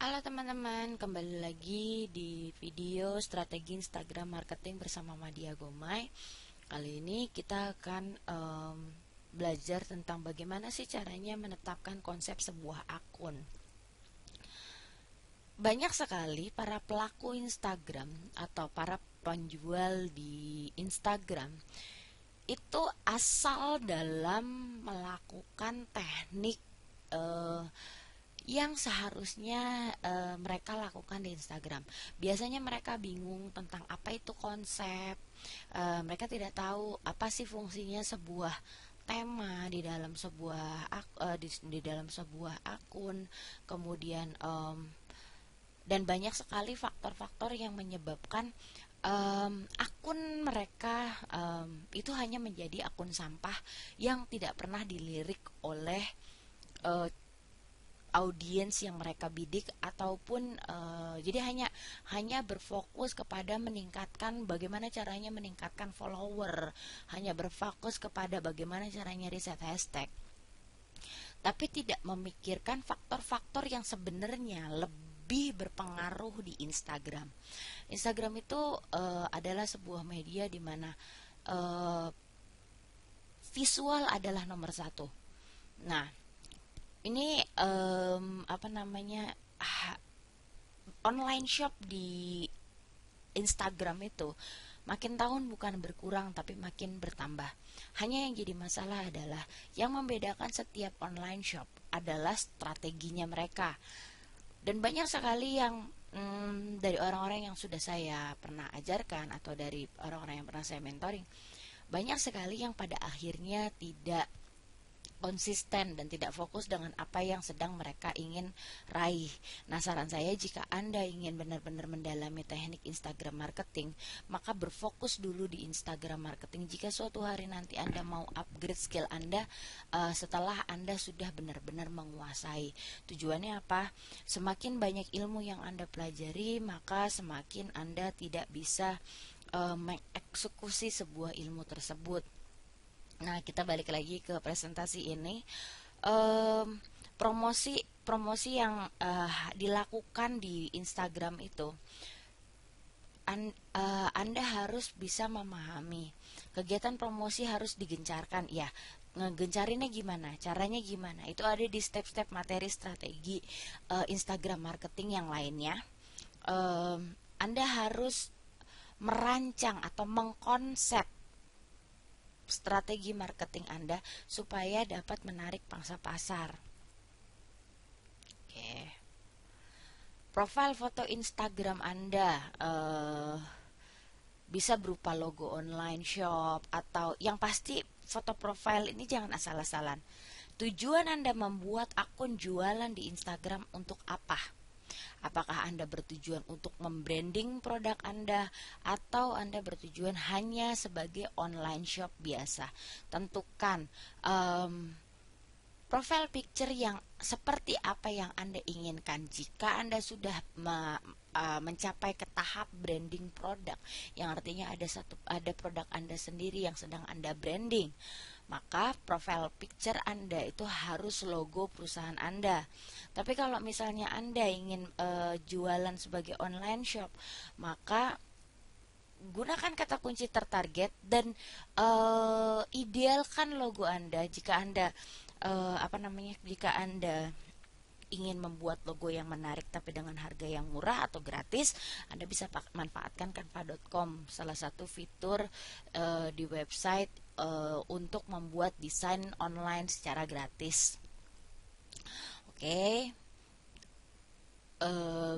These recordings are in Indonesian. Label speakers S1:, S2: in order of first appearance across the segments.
S1: Halo teman-teman, kembali lagi di video strategi Instagram marketing bersama Madia Gomay. Kali ini kita akan belajar tentang bagaimana sih caranya menetapkan konsep sebuah akun. Banyak sekali para pelaku Instagram atau para penjual di Instagram itu asal dalam melakukan teknik eh, yang seharusnya mereka lakukan di Instagram. Biasanya mereka bingung tentang apa itu konsep. Mereka tidak tahu apa sih fungsinya sebuah tema di dalam sebuah akun. Kemudian dan banyak sekali faktor-faktor yang menyebabkan akun mereka itu hanya menjadi akun sampah yang tidak pernah dilirik oleh uh, audiens yang mereka bidik ataupun jadi hanya berfokus kepada meningkatkan bagaimana caranya meningkatkan follower, hanya berfokus kepada bagaimana caranya riset hashtag, tapi tidak memikirkan faktor-faktor yang sebenarnya lebih berpengaruh di Instagram. Instagram itu adalah sebuah media di mana uh, visual adalah nomor satu. Nah, ini apa namanya, online shop di Instagram itu makin tahun bukan berkurang tapi makin bertambah. Hanya yang jadi masalah adalah yang membedakan setiap online shop adalah strateginya mereka. Dan banyak sekali yang dari orang-orang yang sudah saya pernah ajarkan atau dari orang-orang yang pernah saya mentoring, banyak sekali yang pada akhirnya tidak konsisten dan tidak fokus dengan apa yang sedang mereka ingin raih. Nah, saran saya jika Anda ingin benar-benar mendalami teknik Instagram marketing, maka berfokus dulu di Instagram marketing. Jika suatu hari nanti Anda mau upgrade skill Anda setelah Anda sudah benar-benar menguasai. Tujuannya apa? Semakin banyak ilmu yang Anda pelajari, maka semakin Anda tidak bisa mengeksekusi sebuah ilmu tersebut. Nah, kita balik lagi ke presentasi ini. Um, promosi yang dilakukan di Instagram itu, Anda harus bisa memahami kegiatan promosi harus digencarkan. Ya, ngegencarinnya gimana? Caranya gimana? Itu ada di step-step materi strategi Instagram marketing yang lainnya. Anda harus merancang atau mengkonsep strategi marketing Anda supaya dapat menarik pangsa pasar. Oke. Profil foto Instagram Anda bisa berupa logo online shop atau yang pasti foto profil ini jangan asal-asalan. Tujuan Anda membuat akun jualan di Instagram untuk apa? Apakah Anda bertujuan untuk membranding produk Anda atau Anda bertujuan hanya sebagai online shop biasa? Tentukan profile picture yang seperti apa yang Anda inginkan. Jika Anda sudah mencapai ke tahap branding produk, yang artinya ada produk Anda sendiri yang sedang Anda branding, maka profile picture Anda itu harus logo perusahaan Anda. Tapi kalau misalnya Anda ingin jualan sebagai online shop, maka gunakan kata kunci tertarget dan idealkan logo Anda. Jika Anda jika Anda ingin membuat logo yang menarik tapi dengan harga yang murah atau gratis, Anda bisa manfaatkan canva.com, salah satu fitur di website untuk membuat desain online secara gratis. Oke.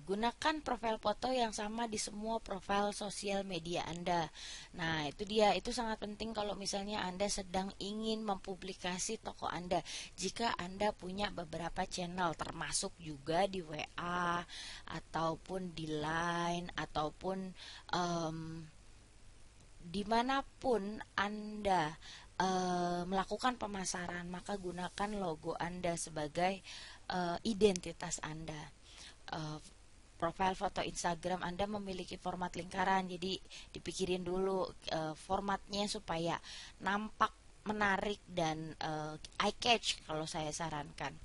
S1: Gunakan profil foto yang sama di semua profil sosial media Anda. Nah, itu dia, itu sangat penting kalau misalnya Anda sedang ingin mempublikasi toko Anda. Jika Anda punya beberapa channel, termasuk juga di WA ataupun di Line ataupun dimanapun Anda melakukan pemasaran, maka gunakan logo Anda sebagai identitas Anda. uh, Profil foto Instagram Anda memiliki format lingkaran, jadi dipikirin dulu formatnya supaya nampak menarik dan eye catch kalau saya sarankan.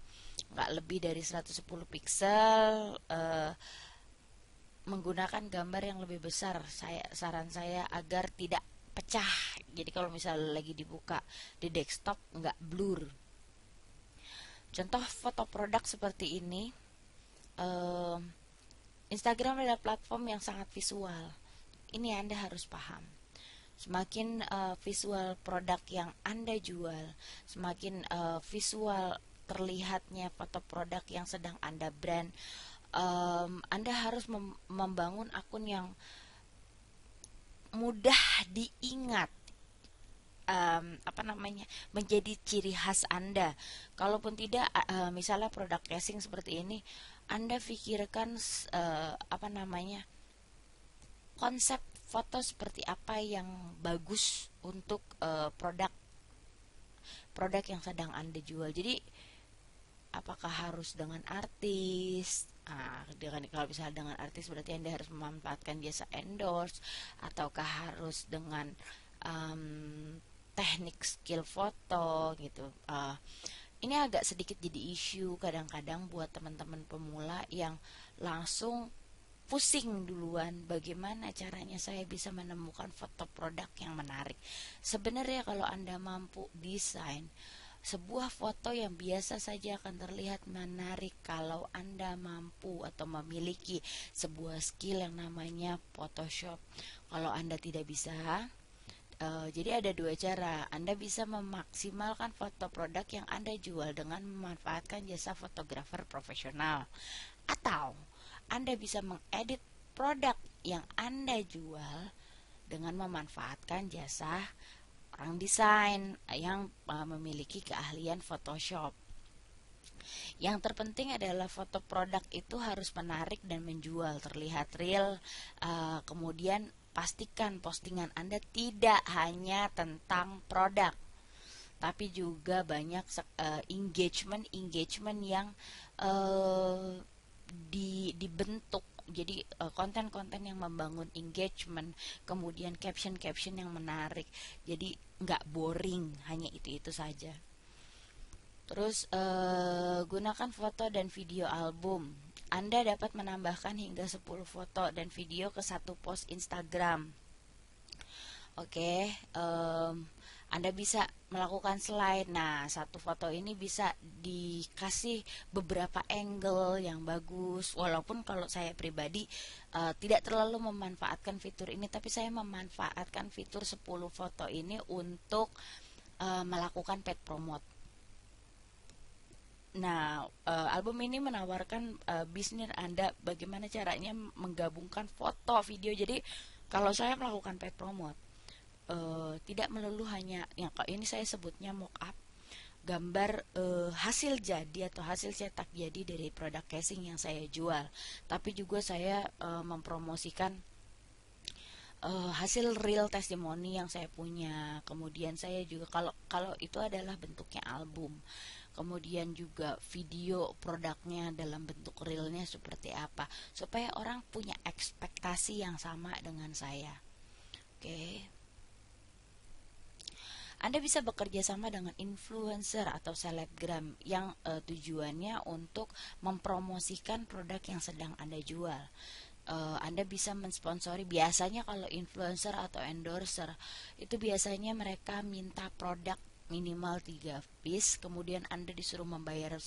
S1: nggak lebih dari 110 pixel, menggunakan gambar yang lebih besar. Saran saya agar tidak pecah. Jadi kalau misalnya lagi dibuka di desktop nggak blur. Contoh foto produk seperti ini. eh, Instagram adalah platform yang sangat visual. Ini Anda harus paham. Semakin visual produk yang Anda jual, semakin visual terlihatnya foto produk yang sedang Anda brand, Anda harus membangun akun yang mudah diingat, apa namanya, menjadi ciri khas Anda. Kalaupun tidak, misalnya produk casing seperti ini, Anda pikirkan apa namanya, konsep foto seperti apa yang bagus untuk produk yang sedang Anda jual. Jadi apakah harus dengan artis? Kalau misalnya dengan artis berarti Anda harus memanfaatkan jasa endorse, ataukah harus dengan um, teknik skill foto gitu. Ini agak sedikit jadi isu kadang-kadang buat teman-teman pemula yang langsung pusing duluan, bagaimana caranya saya bisa menemukan foto produk yang menarik. Sebenarnya kalau Anda mampu desain sebuah foto yang biasa saja akan terlihat menarik kalau Anda mampu atau memiliki sebuah skill yang namanya Photoshop. Kalau Anda tidak bisa, jadi ada dua cara. Anda bisa memaksimalkan foto produk yang Anda jual dengan memanfaatkan jasa fotografer profesional, atau Anda bisa mengedit produk yang Anda jual dengan memanfaatkan jasa orang desain yang memiliki keahlian Photoshop. Yang terpenting adalah foto produk itu harus menarik dan menjual, terlihat real. Kemudian pastikan postingan Anda tidak hanya tentang produk, tapi juga banyak engagement yang dibentuk. Jadi konten-konten yang membangun engagement, kemudian caption-caption yang menarik. Jadi nggak boring, hanya itu-itu saja. Terus gunakan foto dan video album. Anda dapat menambahkan hingga 10 foto dan video ke satu post Instagram. Oke, Anda bisa melakukan slide. Nah, satu foto ini bisa dikasih beberapa angle yang bagus. Walaupun kalau saya pribadi tidak terlalu memanfaatkan fitur ini, tapi saya memanfaatkan fitur 10 foto ini untuk melakukan paid promote. Nah, album ini menawarkan bisnis Anda bagaimana caranya menggabungkan foto, video. Jadi, kalau saya melakukan paid promote, tidak melulu hanya yang ini saya sebutnya mock up, gambar hasil jadi atau hasil cetak jadi dari produk casing yang saya jual, tapi juga saya mempromosikan hasil real testimoni yang saya punya. Kemudian saya juga kalau itu adalah bentuknya album, kemudian juga video produknya dalam bentuk realnya seperti apa, supaya orang punya ekspektasi yang sama dengan saya. Oke. Anda bisa bekerja sama dengan influencer atau selebgram yang tujuannya untuk mempromosikan produk yang sedang Anda jual. Anda bisa mensponsori. Biasanya kalau influencer atau endorser itu biasanya mereka minta produk minimal 3 piece, kemudian Anda disuruh membayar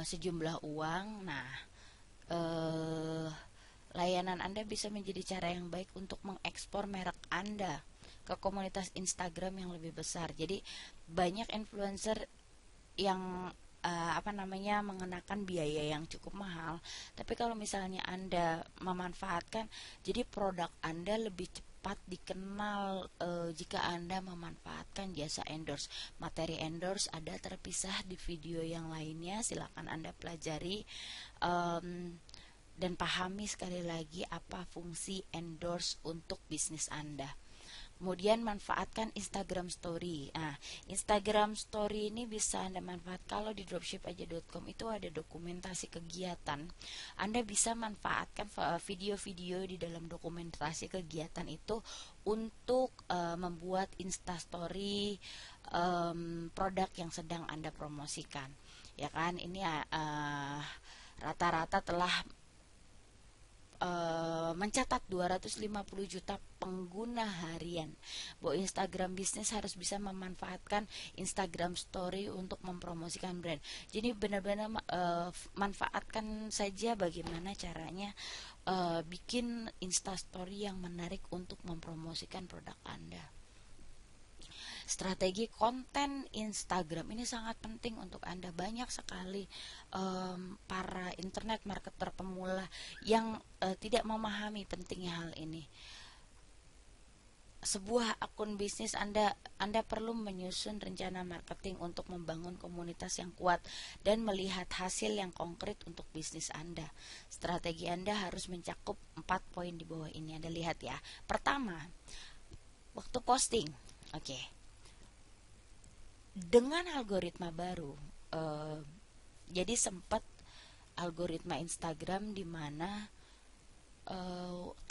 S1: sejumlah uang. Nah, eh, layanan Anda bisa menjadi cara yang baik untuk mengekspor merek Anda ke komunitas Instagram yang lebih besar. Jadi banyak influencer yang apa namanya, mengenakan biaya yang cukup mahal. Tapi kalau misalnya Anda memanfaatkan, jadi produk Anda lebih cepat dikenal jika Anda memanfaatkan jasa endorse. Materi endorse ada terpisah di video yang lainnya, silakan Anda pelajari dan pahami sekali lagi apa fungsi endorse untuk bisnis Anda. Kemudian manfaatkan Instagram Story. Nah, Instagram Story ini bisa Anda manfaatkan. Kalau di dropshipaja.com itu ada dokumentasi kegiatan. Anda bisa manfaatkan video-video di dalam dokumentasi kegiatan itu untuk membuat Instastory produk yang sedang Anda promosikan. ya kan? Ini rata-rata telah mencatat 250 juta pengguna harian. Bahwa Instagram bisnis harus bisa memanfaatkan Instagram Story untuk mempromosikan brand. Jadi benar-benar manfaatkan saja bagaimana caranya bikin Insta Story yang menarik untuk mempromosikan produk Anda. Strategi konten Instagram ini sangat penting untuk Anda. Banyak sekali para internet marketer pemula yang tidak memahami pentingnya hal ini. Sebuah akun bisnis Anda perlu menyusun rencana marketing untuk membangun komunitas yang kuat dan melihat hasil yang konkret untuk bisnis Anda. Strategi Anda harus mencakup 4 poin di bawah ini. Anda lihat ya. Pertama, waktu posting. Oke. Dengan algoritma baru, jadi sempat algoritma Instagram di mana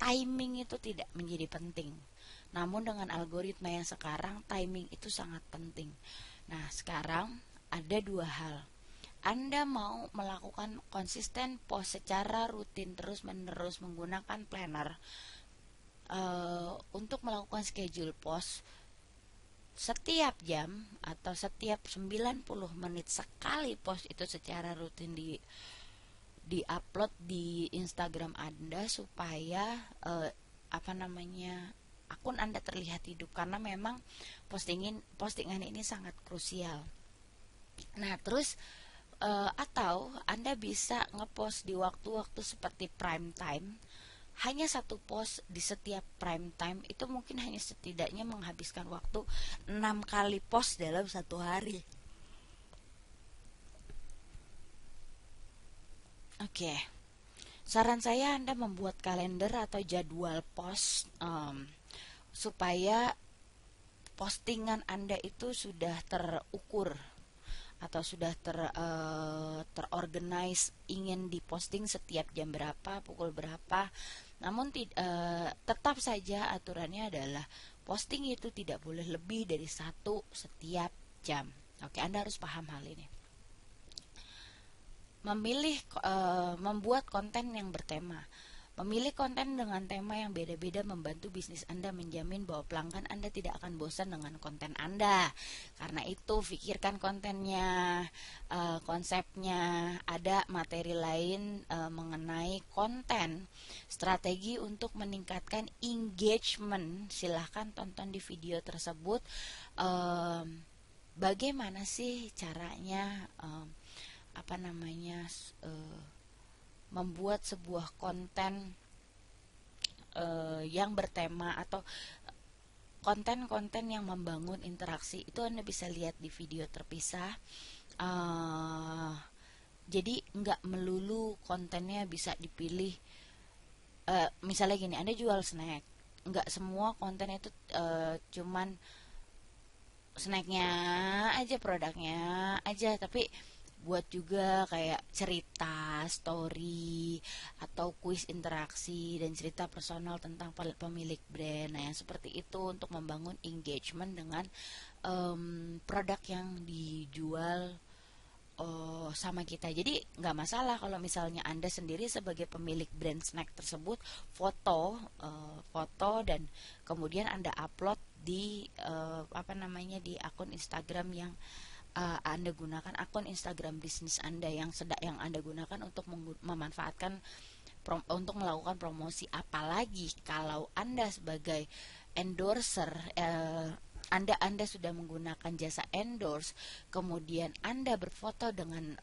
S1: timing itu tidak menjadi penting. Namun dengan algoritma yang sekarang, timing itu sangat penting. Nah, sekarang ada dua hal. Anda mau melakukan konsisten post secara rutin terus-menerus menggunakan planner untuk melakukan schedule post setiap jam atau setiap 90 menit sekali post itu secara rutin di-upload di Instagram Anda supaya akun Anda terlihat hidup, karena memang postingan ini sangat krusial. Nah, terus atau Anda bisa ngepost di waktu-waktu seperti prime time. Hanya satu post di setiap prime time itu mungkin hanya setidaknya menghabiskan waktu 6 kali post dalam satu hari. Oke, saran saya Anda membuat kalender atau jadwal post supaya postingan Anda itu sudah terukur atau sudah terorganize, ingin diposting setiap jam berapa, pukul berapa. Namun tetap saja aturannya adalah posting itu tidak boleh lebih dari satu setiap jam. Oke, Anda harus paham hal ini. Membuat konten yang bertema. Memilih konten dengan tema yang beda-beda membantu bisnis Anda, menjamin bahwa pelanggan Anda tidak akan bosan dengan konten Anda. Karena itu, pikirkan kontennya, konsepnya, ada materi lain mengenai konten. Strategi untuk meningkatkan engagement, silahkan tonton di video tersebut. Bagaimana sih caranya membuat sebuah konten yang bertema atau konten-konten yang membangun interaksi, itu Anda bisa lihat di video terpisah. Jadi nggak melulu kontennya bisa dipilih. Misalnya gini, Anda jual snack, nggak semua konten itu cuman snacknya aja, produknya aja, tapi buat juga kayak cerita, story, atau kuis interaksi dan cerita personal tentang pemilik brand. Nah, yang seperti itu untuk membangun engagement dengan produk yang dijual sama kita. Jadi nggak masalah kalau misalnya Anda sendiri sebagai pemilik brand snack tersebut foto dan kemudian Anda upload di di akun Instagram yang Anda gunakan, akun Instagram bisnis Anda yang Anda gunakan untuk memanfaatkan untuk melakukan promosi. Apalagi kalau Anda sebagai endorser, Anda sudah menggunakan jasa endorse, kemudian Anda berfoto dengan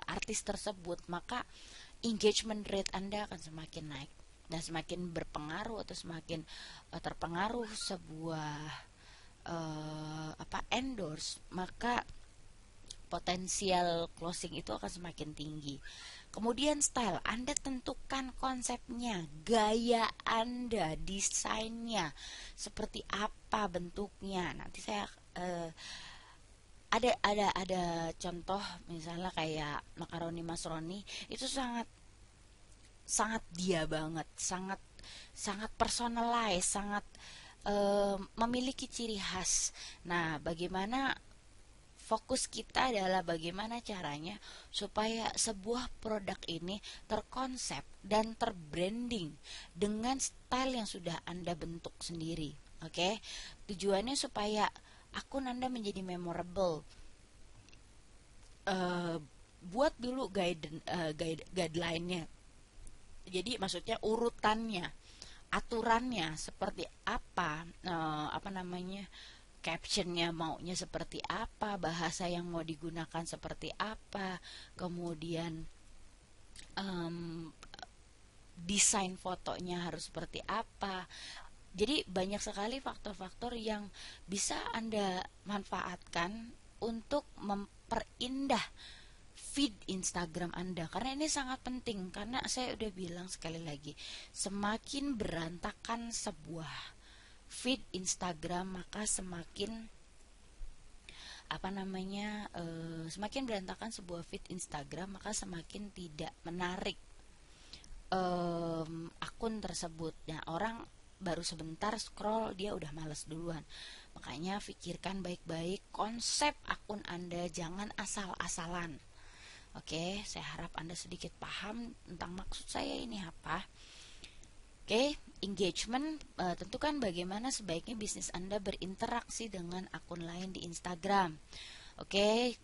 S1: artis tersebut, maka engagement rate Anda akan semakin naik dan semakin berpengaruh atau semakin terpengaruh sebuah endorse, maka potensial closing itu akan semakin tinggi. Kemudian style, Anda tentukan konsepnya, gaya Anda, desainnya, seperti apa bentuknya. Nanti saya ada contoh, misalnya kayak makaroni masroni, itu sangat dia banget, sangat personalized, sangat memiliki ciri khas. Nah, bagaimana fokus kita adalah bagaimana caranya supaya sebuah produk ini terkonsep dan terbranding dengan style yang sudah Anda bentuk sendiri. Oke, tujuannya supaya akun Anda menjadi memorable. Eh, buat dulu guideline-nya. Jadi maksudnya urutannya, aturannya seperti apa, apa namanya, captionnya maunya seperti apa, bahasa yang mau digunakan seperti apa, kemudian em, desain fotonya harus seperti apa. Jadi banyak sekali faktor-faktor yang bisa Anda manfaatkan untuk memperindah feed Instagram Anda, karena ini sangat penting. Karena saya udah bilang sekali lagi, semakin berantakan sebuah feed Instagram, maka semakin apa namanya semakin berantakan sebuah feed Instagram, maka semakin tidak menarik akun tersebut. Nah, orang baru sebentar scroll dia udah males duluan. Makanya pikirkan baik-baik konsep akun Anda, jangan asal-asalan. Oke, saya harap Anda sedikit paham tentang maksud saya ini apa. Oke, engagement, tentukan bagaimana sebaiknya bisnis Anda berinteraksi dengan akun lain di Instagram. Oke,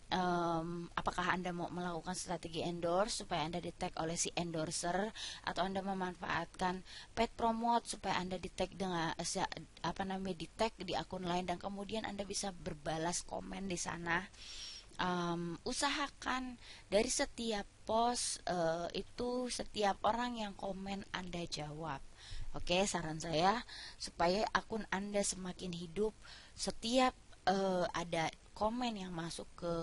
S1: apakah Anda mau melakukan strategi endorse supaya Anda di-tag oleh si endorser, atau Anda memanfaatkan paid promote supaya Anda di-tag dengan apa namanya, di-tag di akun lain dan kemudian Anda bisa berbalas komen di sana. Usahakan dari setiap post itu setiap orang yang komen Anda jawab. Oke, saran saya supaya akun Anda semakin hidup, setiap ada komen yang masuk ke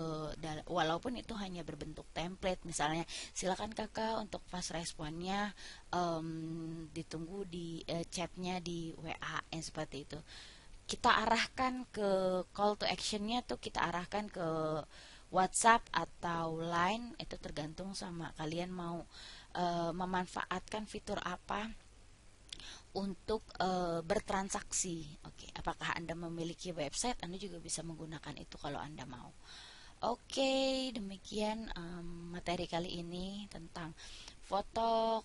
S1: walaupun itu hanya berbentuk template, misalnya silakan kakak untuk fast responnya, ditunggu di chatnya di WA yang seperti itu, kita arahkan ke call to actionnya tuh, kita arahkan ke WhatsApp atau Line, itu tergantung sama kalian mau memanfaatkan fitur apa untuk bertransaksi. Oke, apakah Anda memiliki website? Anda juga bisa menggunakan itu kalau Anda mau. Oke, demikian materi kali ini tentang foto,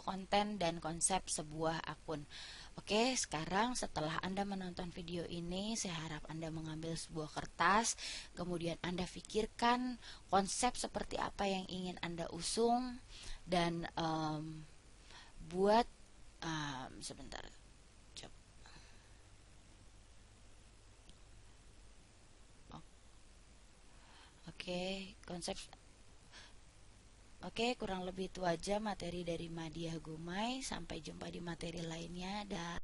S1: konten dan konsep sebuah akun. Oke, sekarang setelah Anda menonton video ini, saya harap Anda mengambil sebuah kertas, kemudian Anda pikirkan konsep seperti apa yang ingin Anda usung, dan buat sebentar. Oke, konsep. Oke, kurang lebih itu aja materi dari Madia Gumai. Sampai jumpa di materi lainnya. Dan